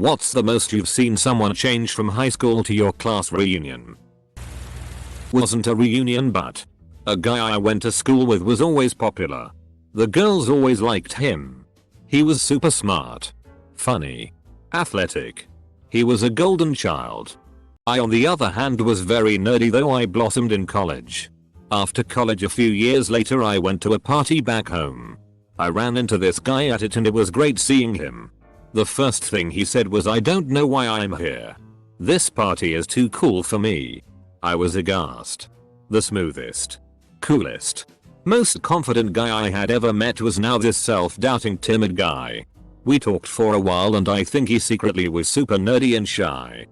What's the most you've seen someone change from high school to your class reunion? Wasn't a reunion, but a guy I went to school with was always popular. The girls always liked him. He was super smart, funny, athletic. He was a golden child. I on the other hand was very nerdy, though I blossomed in college. After college a few years later I went to a party back home. I ran into this guy at it and it was great seeing him. The first thing he said was, "I don't know why I'm here. This party is too cool for me." I was aghast. The smoothest, coolest, most confident guy I had ever met was now this self-doubting timid guy. We talked for a while and I think he secretly was super nerdy and shy.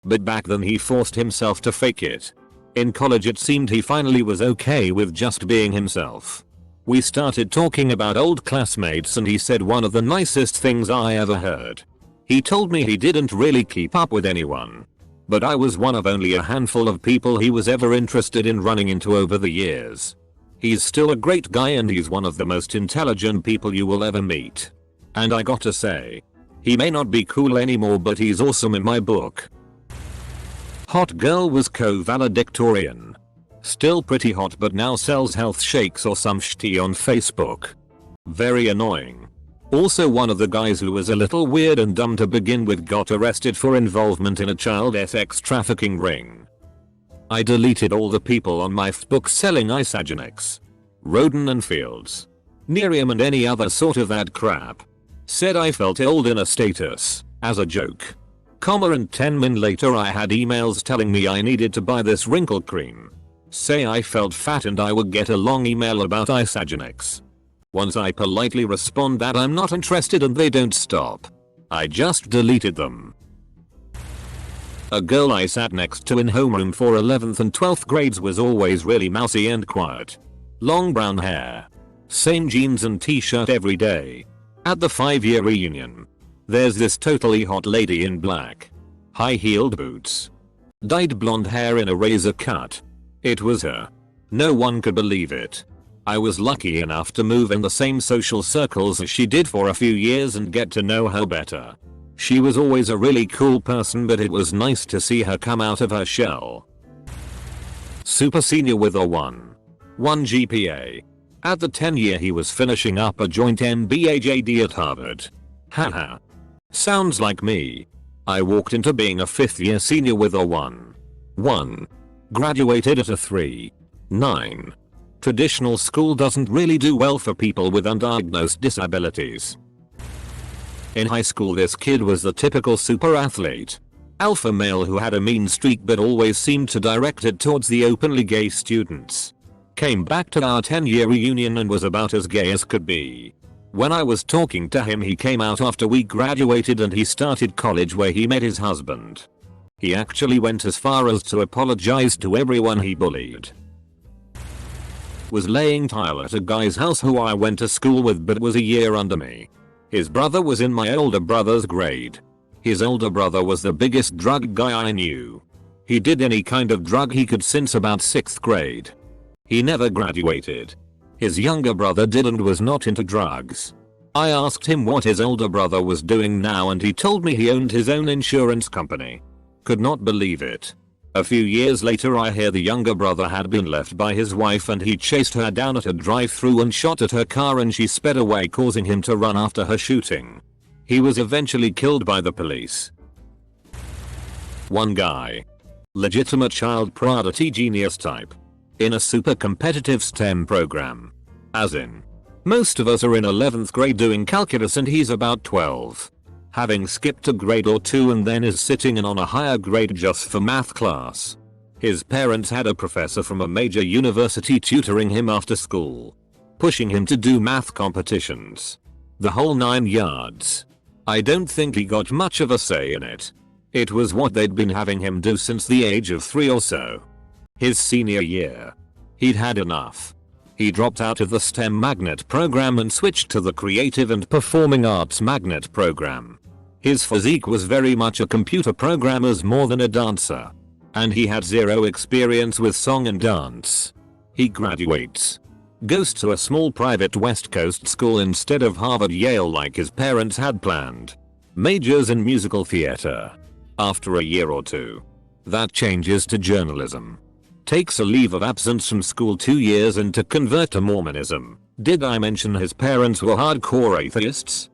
But back then he forced himself to fake it. In college it seemed he finally was okay with just being himself. We started talking about old classmates and he said one of the nicest things I ever heard. He told me he didn't really keep up with anyone, but I was one of only a handful of people he was ever interested in running into over the years. He's still a great guy and he's one of the most intelligent people you will ever meet. And I got to say, he may not be cool anymore, but he's awesome in my book. Hot girl was co-valedictorian. Still pretty hot, but now sells health shakes or some shitty on Facebook. Very annoying. Also one of the guys who was a little weird and dumb to begin with got arrested for involvement in a child sex trafficking ring. I deleted all the people on my Facebook selling Isagenix, Roden and Fields, Nerium and any other sort of that crap. Said I felt old in a status, as a joke. And 10 min later I had emails telling me I needed to buy this wrinkle cream. Say I felt fat and I would get a long email about Isagenix. Once I politely respond that I'm not interested and they don't stop, I just deleted them. A girl I sat next to in homeroom for 11th and 12th grades was always really mousy and quiet. Long brown hair. Same jeans and t-shirt every day. At the 5-year reunion, there's this totally hot lady in black, high-heeled boots, dyed blonde hair in a razor cut. It was her. No one could believe it. I was lucky enough to move in the same social circles as she did for a few years and get to know her better. She was always a really cool person, but it was nice to see her come out of her shell. Super senior with a 1 GPA. At the 10-year he was finishing up a joint MBA JD at Harvard. Haha. Sounds like me. I walked into being a 5th-year senior with a 1. Graduated at a 3.9. Traditional school doesn't really do well for people with undiagnosed disabilities. In high school this kid was the typical super athlete. Alpha male who had a mean streak but always seemed to direct it towards the openly gay students. Came back to our 10-year reunion and was about as gay as could be. When I was talking to him he came out after we graduated and he started college where he met his husband. He actually went as far as to apologize to everyone he bullied. Was laying tile at a guy's house who I went to school with but was a year under me. His brother was in my older brother's grade. His older brother was the biggest drug guy I knew. He did any kind of drug he could since about 6th grade. He never graduated. His younger brother did and was not into drugs. I asked him what his older brother was doing now and he told me he owned his own insurance company. Could not believe it. A few years later I hear the younger brother had been left by his wife and he chased her down at a drive-thru and shot at her car and she sped away, causing him to run after her, shooting. He was eventually killed by the police. One guy. Legitimate child prodigy genius type. In a super competitive STEM program. As in, most of us are in 11th grade doing calculus and he's about 12. Having skipped a grade or two and then is sitting in on a higher grade just for math class. His parents had a professor from a major university tutoring him after school. Pushing him to do math competitions. The whole 9 yards. I don't think he got much of a say in it. It was what they'd been having him do since the age of 3 or so. His senior year. He'd had enough. He dropped out of the STEM magnet program and switched to the creative and performing arts magnet program. His physique was very much a computer programmer's more than a dancer. And he had zero experience with song and dance. He graduates. Goes to a small private West Coast school instead of Harvard Yale like his parents had planned. Majors in musical theater. After a year or two, that changes to journalism. Takes a leave of absence from school 2 years and to convert to Mormonism. Did I mention his parents were hardcore atheists?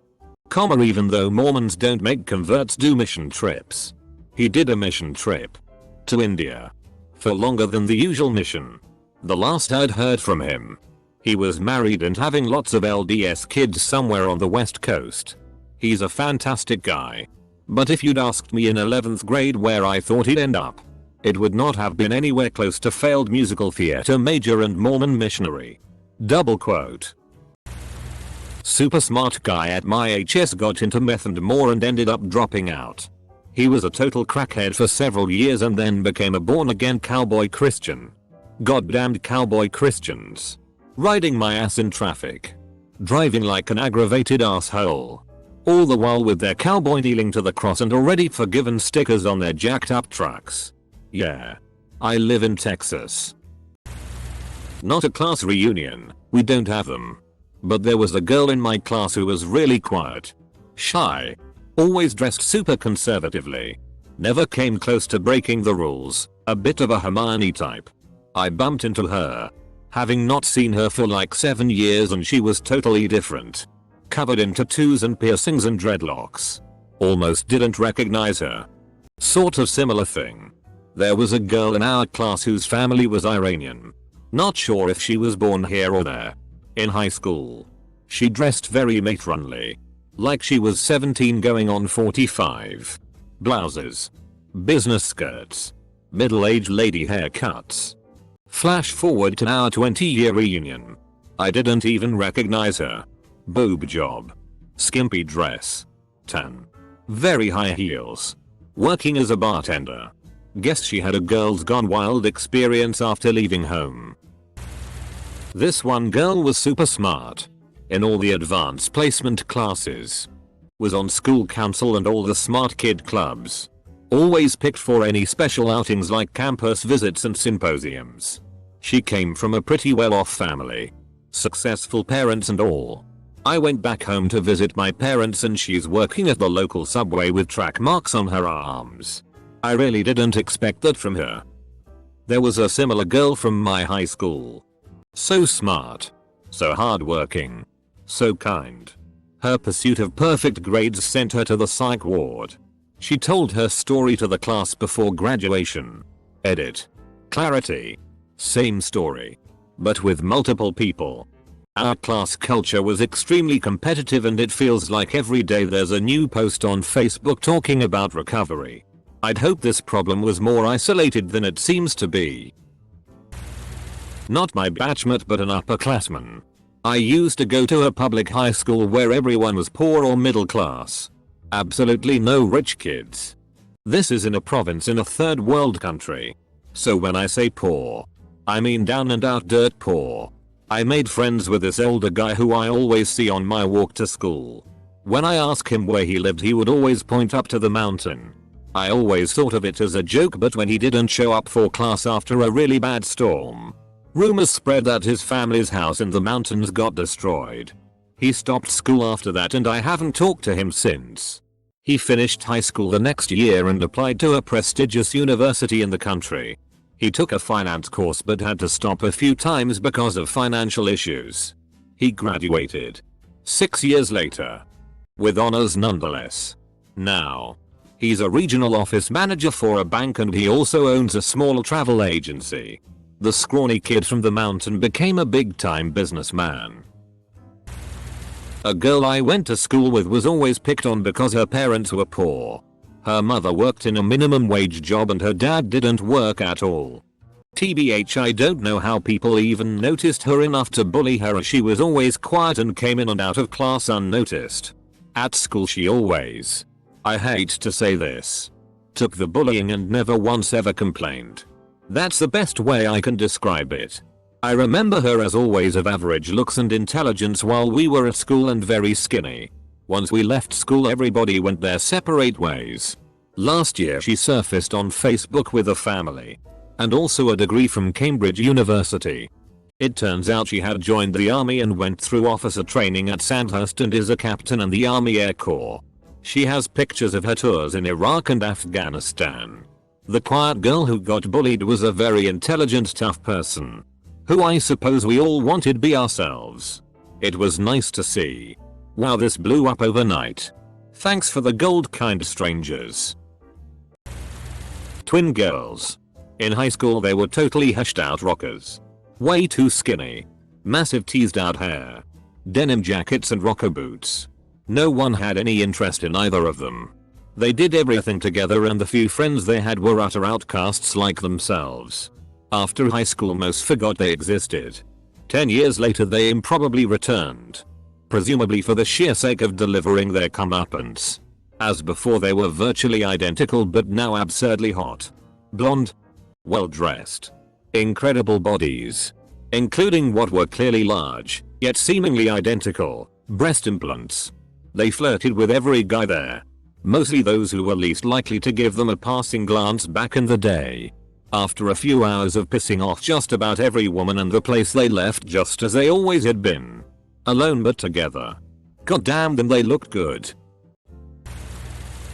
Even though Mormons don't make converts do mission trips. He did a mission trip to India for longer than the usual mission. The last I'd heard from him, he was married and having lots of LDS kids somewhere on the west coast. He's a fantastic guy. But if you'd asked me in 11th grade where I thought he'd end up, it would not have been anywhere close to failed musical theater major and Mormon missionary. Double quote. Super smart guy at my HS got into meth and more and ended up dropping out. He was a total crackhead for several years and then became a born again cowboy Christian. Goddamned cowboy Christians. Riding my ass in traffic. Driving like an aggravated asshole. All the while with their cowboy kneeling to the cross and already forgiven stickers on their jacked up trucks. Yeah. I live in Texas. Not a class reunion, we don't have them. But there was a girl in my class who was really quiet. Shy. Always dressed super conservatively. Never came close to breaking the rules, a bit of a Hermione type. I bumped into her. Having not seen her for like 7 years and she was totally different. Covered in tattoos and piercings and dreadlocks. Almost didn't recognize her. Sort of similar thing. There was a girl in our class whose family was Iranian. Not sure if she was born here or there. In high school. She dressed very matronly. Like she was 17 going on 45. Blouses. Business skirts. Middle-aged lady haircuts. Flash forward to our 20-year reunion. I didn't even recognize her. Boob job. Skimpy dress. Tan. Very high heels. Working as a bartender. Guess she had a girls gone wild experience after leaving home. This one girl was super smart. In all the advanced placement classes. Was on school council and all the smart kid clubs. Always picked for any special outings like campus visits and symposiums. She came from a pretty well-off family. Successful parents and all. I went back home to visit my parents and she's working at the local subway with track marks on her arms. I really didn't expect that from her. There was a similar girl from my high school. So smart. So hardworking. So kind. Her pursuit of perfect grades sent her to the psych ward. She told her story to the class before graduation. Edit. Clarity. Same story. But with multiple people. Our class culture was extremely competitive and it feels like every day there's a new post on Facebook talking about recovery. I'd hope this problem was more isolated than it seems to be. Not my batchmate but an upperclassman. I used to go to a public high school where everyone was poor or middle class. Absolutely no rich kids. This is in a province in a third world country. So when I say poor, I mean down and out dirt poor. I made friends with this older guy who I always see on my walk to school. When I ask him where he lived he would always point up to the mountain. I always thought of it as a joke but when he didn't show up for class after a really bad storm, rumors spread that his family's house in the mountains got destroyed. He stopped school after that and I haven't talked to him since. He finished high school the next year and applied to a prestigious university in the country. He took a finance course but had to stop a few times because of financial issues. He graduated 6 years later. With honors nonetheless. Now, he's a regional office manager for a bank and he also owns a small travel agency. The scrawny kid from the mountain became a big-time businessman. A girl I went to school with was always picked on because her parents were poor. Her mother worked in a minimum wage job and her dad didn't work at all. TBH, I don't know how people even noticed her enough to bully her as she was always quiet and came in and out of class unnoticed. At school she always, I hate to say this, took the bullying and never once ever complained. That's the best way I can describe it. I remember her as always of average looks and intelligence while we were at school and very skinny. Once we left school everybody went their separate ways. Last year she surfaced on Facebook with a family. And also a degree from Cambridge University. It turns out she had joined the army and went through officer training at Sandhurst and is a captain in the Army Air Corps. She has pictures of her tours in Iraq and Afghanistan. The quiet girl who got bullied was a very intelligent, tough person, who I suppose we all wanted to be ourselves. It was nice to see. Wow, this blew up overnight. Thanks for the gold, kind strangers. Twin girls. In high school they were totally hashed out rockers. Way too skinny. Massive teased out hair. Denim jackets and rocker boots. No one had any interest in either of them. They did everything together and the few friends they had were utter outcasts like themselves. After high school most forgot they existed. 10 years later they improbably returned. Presumably for the sheer sake of delivering their comeuppance. As before they were virtually identical but now absurdly hot. Blonde. Well dressed. Incredible bodies. Including what were clearly large, yet seemingly identical, breast implants. They flirted with every guy there. Mostly those who were least likely to give them a passing glance back in the day. After a few hours of pissing off just about every woman in the place they left just as they always had been. Alone but together. God damn them, they looked good.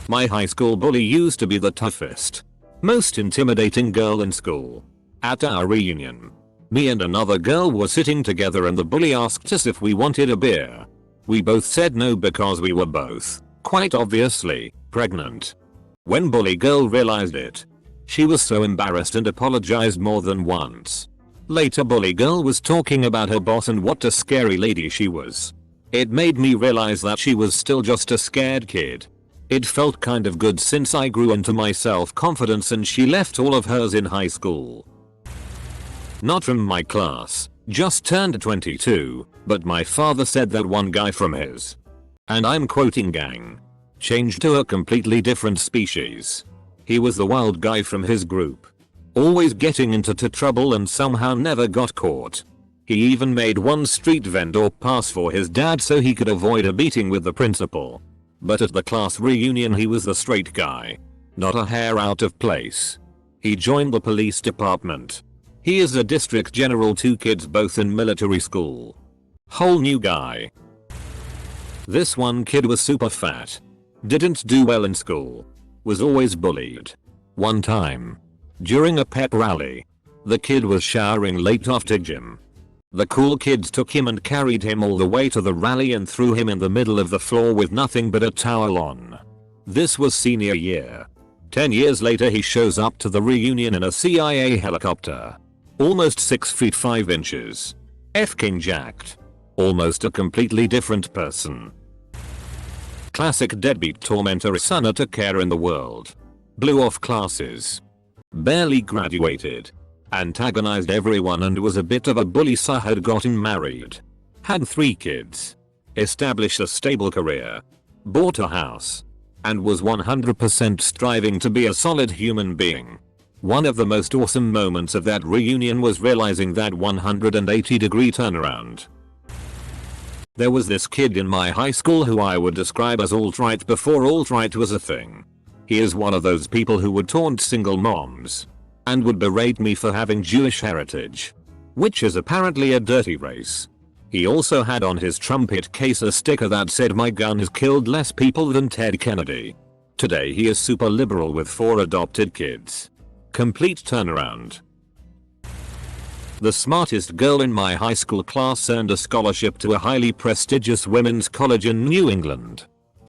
My high school bully used to be the toughest, most intimidating girl in school. At our reunion, me and another girl were sitting together and the bully asked us if we wanted a beer. We both said no because we were both, quite obviously, pregnant. When bully girl realized it, she was so embarrassed and apologized more than once. Later bully girl was talking about her boss and what a scary lady she was. It made me realize that she was still just a scared kid. It felt kind of good since I grew into my self-confidence and she left all of hers in high school. Not from my class, just turned 22, but my father said that one guy from his, and I'm quoting, gang, changed to a completely different species. He was the wild guy from his group. Always getting into trouble and somehow never got caught. He even made one street vendor pass for his dad so he could avoid a beating with the principal. But at the class reunion he was the straight guy. Not a hair out of place. He joined the police department. He is a district general, 2 kids both in military school. Whole new guy. This one kid was super fat. Didn't do well in school. Was always bullied. One time, during a pep rally, the kid was showering late after gym. The cool kids took him and carried him all the way to the rally and threw him in the middle of the floor with nothing but a towel on. This was senior year. 10 years later he shows up to the reunion in a CIA helicopter. Almost 6 feet 5 inches. F-king jacked. Almost a completely different person. Classic deadbeat tormentor, son to care in the world. Blew off classes. Barely graduated. Antagonized everyone and was a bit of a bully, so had gotten married. Had 3 kids. Established a stable career. Bought a house. And was 100% striving to be a solid human being. One of the most awesome moments of that reunion was realizing that 180-degree turnaround. There was this kid in my high school who I would describe as alt-right before alt-right was a thing. He is one of those people who would taunt single moms. And would berate me for having Jewish heritage. Which is apparently a dirty race. He also had on his trumpet case a sticker that said my gun has killed less people than Ted Kennedy. Today he is super liberal with 4 adopted kids. Complete turnaround. The smartest girl in my high school class earned a scholarship to a highly prestigious women's college in New England.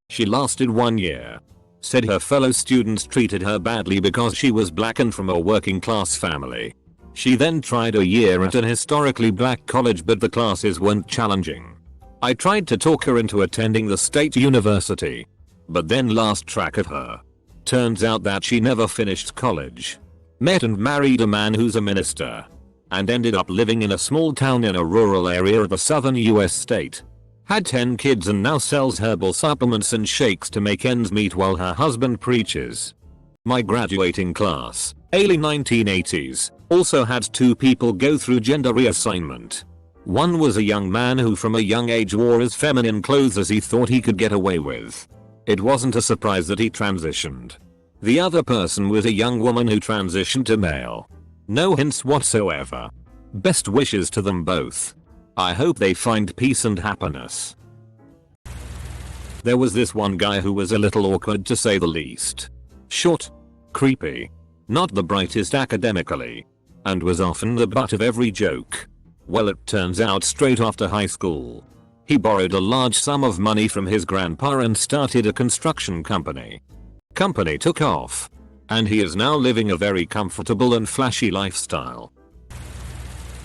She lasted 1 year. Said her fellow students treated her badly because she was black and from a working class family. She then tried a year at an historically black college but the classes weren't challenging. I tried to talk her into attending the state university, but then lost track of her. Turns out that she never finished college. Met and married a man who's a minister. And ended up living in a small town in a rural area of a southern US state. Had 10 kids and now sells herbal supplements and shakes to make ends meet while her husband preaches. My graduating class, early 1980s, also had 2 people go through gender reassignment. One was a young man who from a young age wore as feminine clothes as he thought he could get away with. It wasn't a surprise that he transitioned. The other person was a young woman who transitioned to male. No hints whatsoever. Best wishes to them both. I hope they find peace and happiness. There was this one guy who was a little awkward to say the least. Short, creepy, not the brightest academically, and was often the butt of every joke. Well, it turns out straight after high school, he borrowed a large sum of money from his grandpa and started a construction company. Company took off, and he is now living a very comfortable and flashy lifestyle.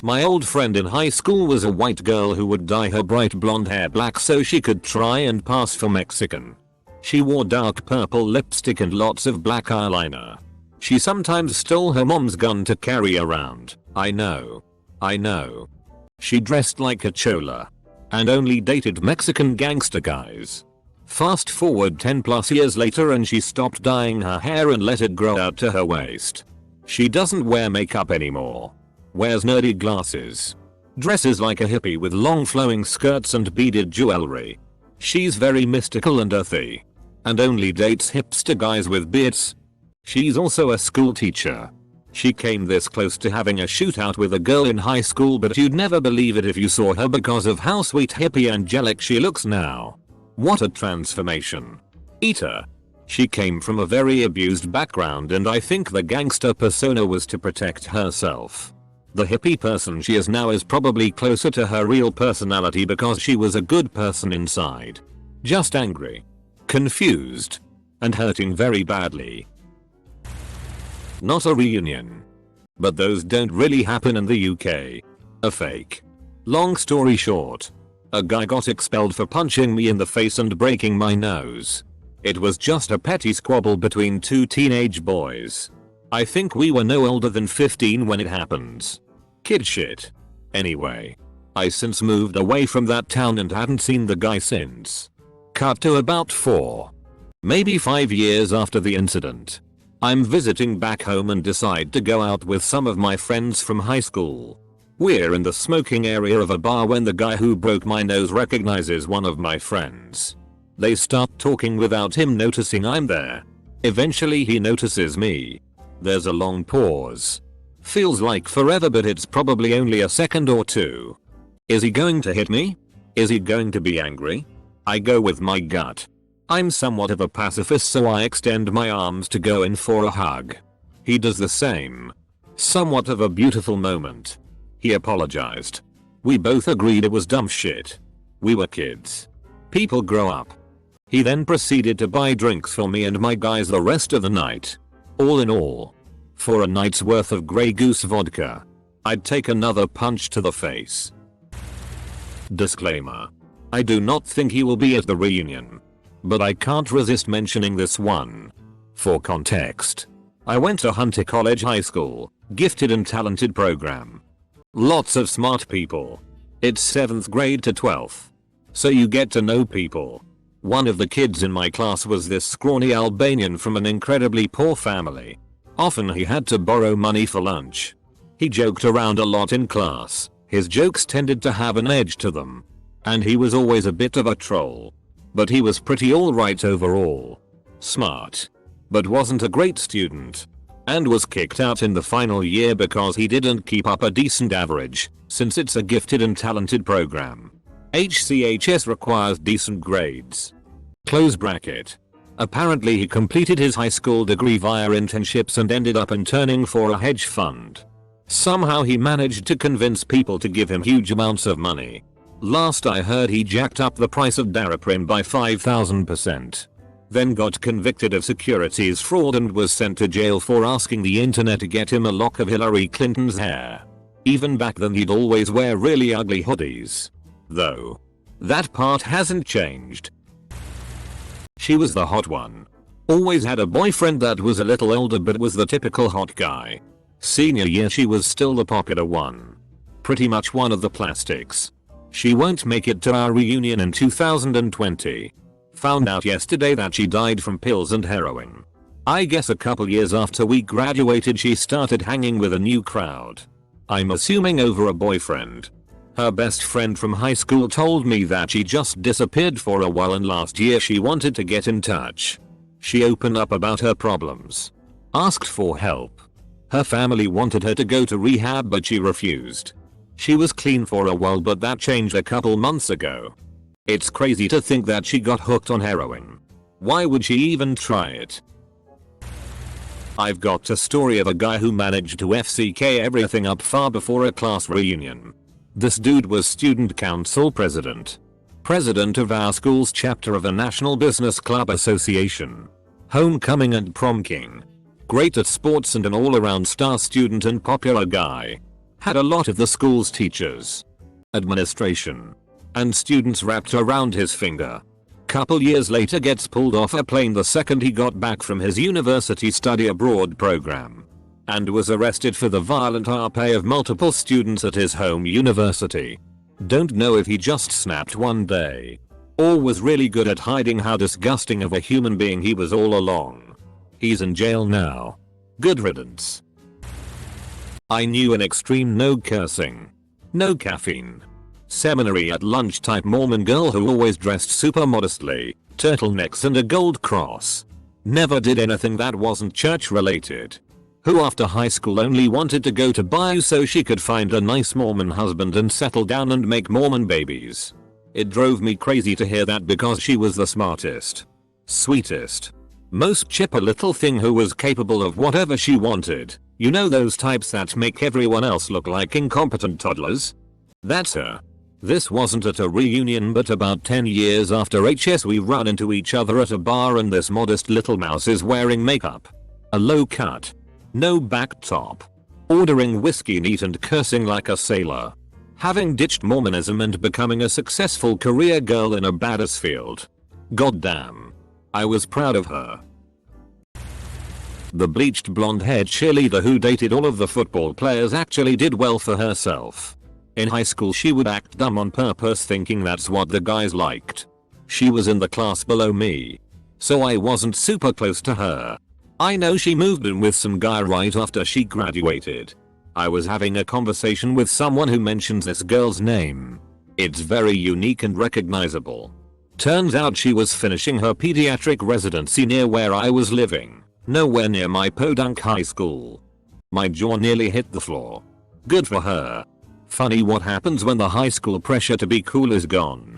My old friend in high school was a white girl who would dye her bright blonde hair black so she could try and pass for Mexican. She wore dark purple lipstick and lots of black eyeliner. She sometimes stole her mom's gun to carry around. I know. She dressed like a chola and only dated Mexican gangster guys. Fast forward 10 plus years later and she stopped dyeing her hair and let it grow out to her waist. She doesn't wear makeup anymore. Wears nerdy glasses. Dresses like a hippie with long flowing skirts and beaded jewelry. She's very mystical and earthy. And only dates hipster guys with beards. She's also a school teacher. She came this close to having a shootout with a girl in high school, but you'd never believe it if you saw her because of how sweet hippie angelic she looks now. What a transformation. Eater. She came from a very abused background and I think the gangster persona was to protect herself. The hippie person she is now is probably closer to her real personality because she was a good person inside. Just angry, confused, and hurting very badly. Not a reunion. But those don't really happen in the UK. A fake. Long story short, a guy got expelled for punching me in the face and breaking my nose. It was just a petty squabble between two teenage boys. I think we were no older than 15 when it happened. Kid shit. Anyway, I since moved away from that town and hadn't seen the guy since. Cut to about 4, maybe 5 years after the incident. I'm visiting back home and decide to go out with some of my friends from high school. We're in the smoking area of a bar when the guy who broke my nose recognizes one of my friends. They start talking without him noticing I'm there. Eventually he notices me. There's a long pause. Feels like forever, but it's probably only a second or two. Is he going to hit me? Is he going to be angry? I go with my gut. I'm somewhat of a pacifist, so I extend my arms to go in for a hug. He does the same. Somewhat of a beautiful moment. He apologized. We both agreed it was dumb shit. We were kids. People grow up. He then proceeded to buy drinks for me and my guys the rest of the night. All in all, for a night's worth of Grey Goose vodka, I'd take another punch to the face. Disclaimer. I do not think he will be at the reunion. But I can't resist mentioning this one. For context, I went to Hunter College High School, gifted and talented program. Lots of smart people. It's 7th grade to 12th. So you get to know people. One of the kids in my class was this scrawny Albanian from an incredibly poor family. Often he had to borrow money for lunch. He joked around a lot in class. His jokes tended to have an edge to them. And he was always a bit of a troll. But he was pretty alright overall. Smart. But wasn't a great student. And was kicked out in the final year because he didn't keep up a decent average, since it's a gifted and talented program. HCHS requires decent grades. Close bracket. Apparently he completed his high school degree via internships and ended up interning for a hedge fund. Somehow he managed to convince people to give him huge amounts of money. Last I heard he jacked up the price of Daraprim by 5,000%. Then got convicted of securities fraud and was sent to jail for asking the internet to get him a lock of Hillary Clinton's hair. Even back then he'd always wear really ugly hoodies. Though, that part hasn't changed. She was the hot one. Always had a boyfriend that was a little older but was the typical hot guy. Senior year she was still the popular one. Pretty much one of the plastics. She won't make it to our reunion in 2020. Found out yesterday that she died from pills and heroin. I guess a couple years after we graduated she started hanging with a new crowd. I'm assuming over a boyfriend. Her best friend from high school told me that she just disappeared for a while and last year she wanted to get in touch. She opened up about her problems. Asked for help. Her family wanted her to go to rehab but she refused. She was clean for a while but that changed a couple months ago. It's crazy to think that she got hooked on heroin. Why would she even try it? I've got a story of a guy who managed to FCK everything up far before a class reunion. This dude was student council president. President of our school's chapter of a national business club association. Homecoming and prom king. Great at sports and an all-around star student and popular guy. Had a lot of the school's teachers, administration, and students wrapped around his finger. Couple years later gets pulled off a plane the second he got back from his university study abroad program. And was arrested for the violent RP of multiple students at his home university. Don't know if he just snapped one day, or was really good at hiding how disgusting of a human being he was all along. He's in jail now. Good riddance. I knew an extreme no cursing, no caffeine, seminary at lunch type Mormon girl who always dressed super modestly, turtlenecks and a gold cross. Never did anything that wasn't church related. Who after high school only wanted to go to Bayou so she could find a nice Mormon husband and settle down and make Mormon babies. It drove me crazy to hear that because she was the smartest, sweetest, most chipper little thing who was capable of whatever she wanted. You know those types that make everyone else look like incompetent toddlers? That's her. This wasn't at a reunion but about 10 years after HS we run into each other at a bar and this modest little mouse is wearing makeup, a low cut, no back top, ordering whiskey neat and cursing like a sailor. Having ditched Mormonism and becoming a successful career girl in a badass field. Goddamn. I was proud of her. The bleached blonde-haired cheerleader who dated all of the football players actually did well for herself. In high school she would act dumb on purpose thinking that's what the guys liked. She was in the class below me, so I wasn't super close to her. I know she moved in with some guy right after she graduated. I was having a conversation with someone who mentions this girl's name. It's very unique and recognizable. Turns out she was finishing her pediatric residency near where I was living, nowhere near my podunk high school. My jaw nearly hit the floor. Good for her. Funny what happens when the high school pressure to be cool is gone.